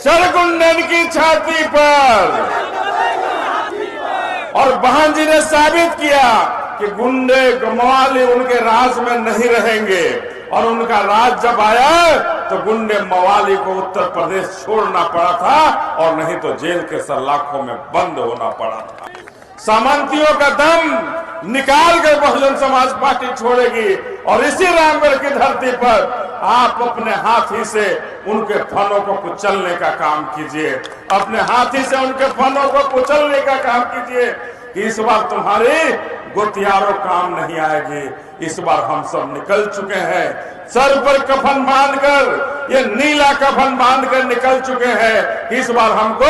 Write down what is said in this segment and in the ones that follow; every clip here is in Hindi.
सरगुंडन की छाती पर। और बहन जी ने साबित किया कि गुंडे मवाली उनके राज में नहीं रहेंगे, और उनका राज जब आया तो गुंडे मवाली को उत्तर प्रदेश छोड़ना पड़ा था, और नहीं तो जेल के सलाखों में बंद होना पड़ा था। सामंतियों का दम निकाल कर बहुजन समाज पार्टी छोड़ेगी, और इसी रामगढ़ की धरती पर आप अपने हाथी से उनके फनों को कुचलने का काम कीजिए, अपने हाथी से उनके फनों को कुचलने का काम कीजिए कि इस बार तुम्हारी गोतियारों काम नहीं आएगी। इस बार हम सब निकल चुके हैं, सर पर कफन बांधकर, ये नीला कफन बांधकर निकल चुके हैं। इस बार हमको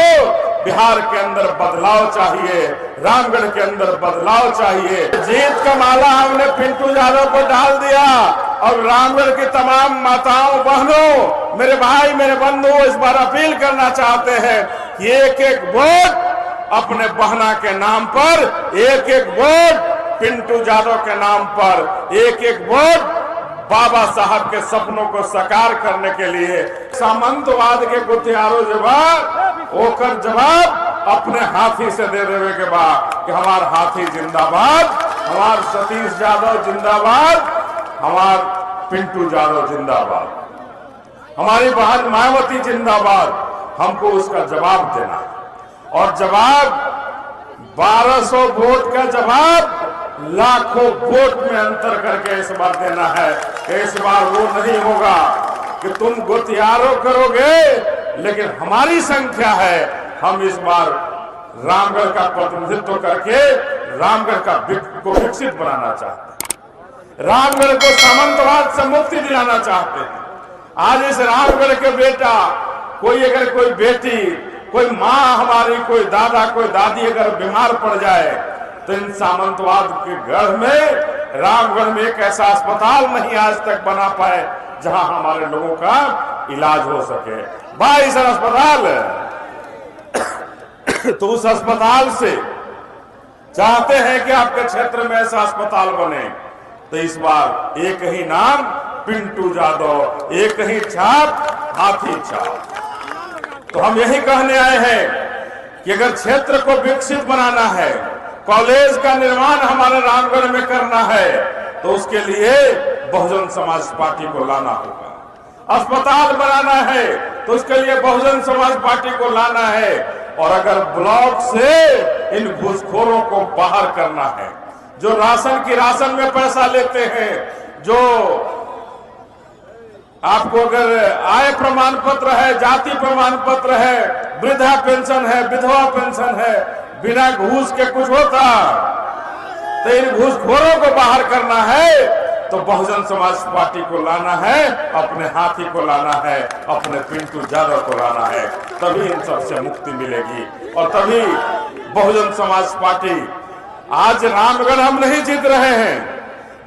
बिहार के अंदर बदलाव चाहिए, रामगढ़ के अंदर बदलाव चाहिए। जीत का माला हमने पिंटू यादव को डाल दिया, और रामगढ़ की तमाम माताओं बहनों, मेरे भाई मेरे बंधु इस बार अपील करना चाहते हैं कि एक एक वोट अपने बहना के नाम पर, एक एक वोट पिंटू यादव के नाम पर, एक एक वोट बाबा साहब के सपनों को साकार करने के लिए। सामंतवाद के गुथियारों ओकर जवाब अपने हाथी से दे देवे के बाद कि हमार हाथी जिंदाबाद, हमार सतीश यादव जिंदाबाद, हमार पिंटू यादव जिंदाबाद, हमारी बहन मायावती जिंदाबाद। हमको उसका जवाब देना, और जवाब 1200 वोट का जवाब लाखों वोट में अंतर करके इस बार देना है। इस बार वो नहीं होगा कि तुम गोतियारों करोगे, लेकिन हमारी संख्या है। हम इस बार रामगढ़ का प्रतिनिधित्व करके रामगढ़ को विकसित बनाना चाहते हैं, रामगढ़ को सामंतवाद से मुक्ति दिलाना चाहते हैं। आज इस रामगढ़ के बेटा, कोई अगर कोई बेटी, कोई माँ हमारी, कोई दादा, कोई दादी अगर बीमार पड़ जाए तो इन सामंतवाद के गढ़ में, रामगढ़ में एक ऐसा अस्पताल नहीं आज तक बना पाए जहां हमारे लोगों का इलाज हो सके। 22 अस्पताल तो उस अस्पताल से चाहते हैं कि आपके क्षेत्र में ऐसा अस्पताल बने। तो इस बार एक ही नाम पिंटू यादव, एक ही छाप हाथी छाप। तो हम यही कहने आए हैं कि अगर क्षेत्र को विकसित बनाना है, कॉलेज का निर्माण हमारे रामगढ़ में करना है, तो उसके लिए बहुजन समाज पार्टी को लाना होगा। अस्पताल बनाना है तो उसके लिए बहुजन समाज पार्टी को लाना है। और अगर ब्लॉक से इन घूसखोरों को बाहर करना है, जो राशन में पैसा लेते हैं, जो आपको अगर आय प्रमाण पत्र है, जाति प्रमाण पत्र है, वृद्धा पेंशन है, विधवा पेंशन है, बिना घूस के कुछ होता, तो इन घूसखोरों को बाहर करना है तो बहुजन समाज पार्टी को लाना है, अपने हाथी को लाना है, अपने पिंटू यादव को लाना है। तभी इन सबसे मुक्ति मिलेगी, और तभी बहुजन समाज पार्टी। आज रामगढ़ हम नहीं जीत रहे हैं,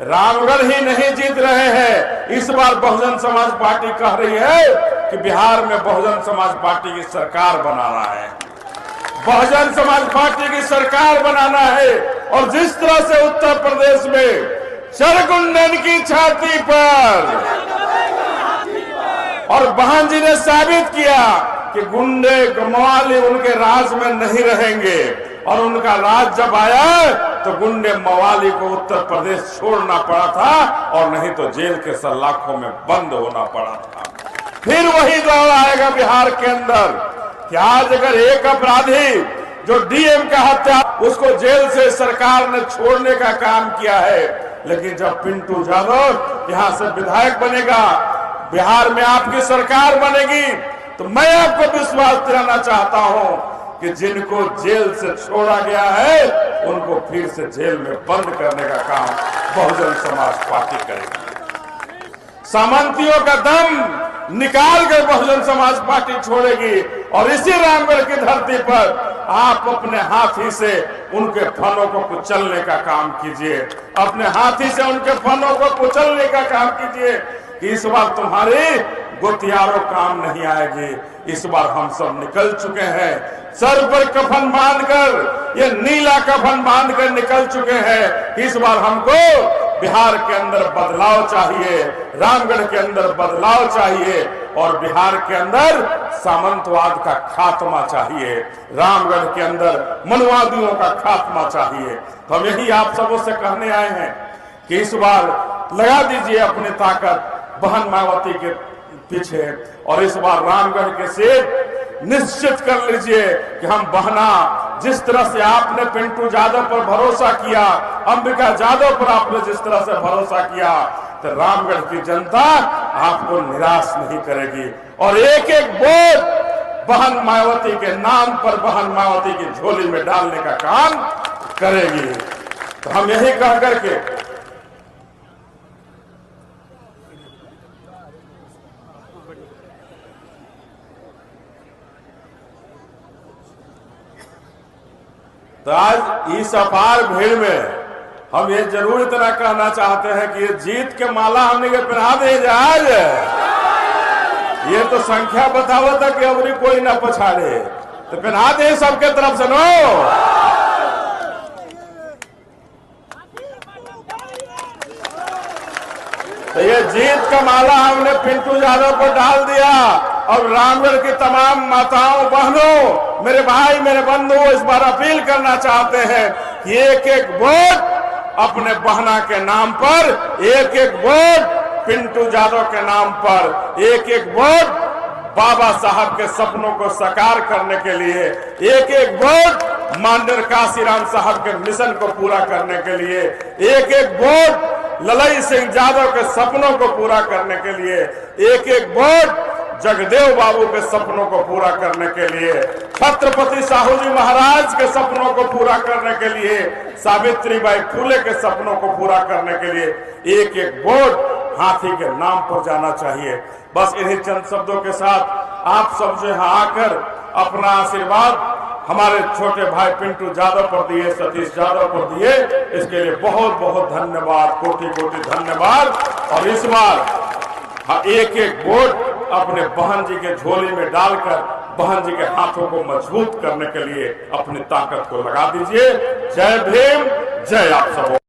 रामगढ़ ही नहीं जीत रहे हैं। इस बार बहुजन समाज पार्टी कह रही है कि बिहार में बहुजन समाज पार्टी की सरकार बनाना है, बहुजन समाज पार्टी की सरकार बनाना है। और जिस तरह से उत्तर प्रदेश में सरगुंडन की छाती पर, और बहन जी ने साबित किया कि गुंडे मवाली उनके राज में नहीं रहेंगे, और उनका राज जब आया तो गुंडे मवाली को उत्तर प्रदेश छोड़ना पड़ा था, और नहीं तो जेल के सलाखों में बंद होना पड़ा था। फिर वही दौर आएगा बिहार के अंदर कि आज अगर एक अपराधी जो डीएम का हत्या, उसको जेल से सरकार ने छोड़ने का काम किया है, लेकिन जब पिंटू यादव यहाँ से विधायक बनेगा, बिहार में आपकी सरकार बनेगी, तो मैं आपको विश्वास दिलाना चाहता हूं कि जिनको जेल से छोड़ा गया है उनको फिर से जेल में बंद करने का काम बहुजन समाज पार्टी करेगी। सामंतियों का दम निकाल कर बहुजन समाज पार्टी छोड़ेगी, और इसी रामगढ़ की धरती पर आप अपने हाथी से उनके फनों को कुचलने का काम कीजिए, अपने हाथी से उनके फनों को कुचलने का काम कीजिए कि इस बार तुम्हारी गोतियारों काम नहीं आएगी। इस बार हम सब निकल चुके हैं, सर पर कफन बांधकर, ये नीला कफन बांधकर निकल चुके हैं। इस बार हमको बिहार के अंदर बदलाव चाहिए, रामगढ़ के अंदर बदलाव चाहिए, और बिहार के अंदर सामंतवाद का खात्मा चाहिए, रामगढ़ के अंदर मनवादियों का खात्मा चाहिए। तो हम यही आप सबों से कहने आए हैं कि इस बार लगा दीजिए अपनी ताकत बहन मायावती के पीछे, और इस बार रामगढ़ के सीट निश्चित कर लीजिए कि हम बहना, जिस तरह से आपने पिंटू यादव पर भरोसा किया, अंबिका यादव पर आपने जिस तरह से भरोसा किया, तो रामगढ़ की जनता आपको निराश नहीं करेगी और एक एक वोट बहन मायावती के नाम पर बहन मायावती की झोली में डालने का काम करेगी। तो हम यही कह करके तो आज इस अपार भीड़ में हम ये जरूर इतना कहना चाहते हैं कि ये जीत के माला हमने के पहना दे आज। ये तो संख्या बतावो तक कि अबरी कोई ना पछाड़े, तो पहना दे सबके तरफ से नो। तो ये जीत का माला हमने पिंटू यादव पर डाल दिया। और रामगढ़ की तमाम माताओं बहनों, मेरे भाई मेरे बंधुओं, इस बार अपील करना चाहते हैं कि एक एक वोट अपने बहना के नाम पर, एक एक वोट पिंटू यादव के नाम पर, एक एक वोट बाबा साहब के सपनों को साकार करने के लिए, एक एक वोट माननीय काशीराम साहब के मिशन को पूरा करने के लिए, एक एक वोट ललई सिंह यादव के सपनों को पूरा करने के लिए, एक एक वोट जगदेव बाबू के सपनों को पूरा करने के लिए, छत्रपति साहू जी महाराज के सपनों को पूरा करने के लिए, सावित्रीबाई फुले के सपनों को पूरा करने के लिए एक एक वोट हाथी के नाम पर जाना चाहिए। बस इन्हीं चंद शब्दों के साथ आप सब जो यहाँ आकर अपना आशीर्वाद हमारे छोटे भाई पिंटू यादव पर दिए, सतीश यादव पर दिए, इसके लिए बहुत बहुत धन्यवाद, कोटि कोटि धन्यवाद। और इस बार एक एक वोट अपने बहन जी के झोली में डालकर बहन जी के हाथों को मजबूत करने के लिए अपनी ताकत को लगा दीजिए। जय भीम, जय आप सब।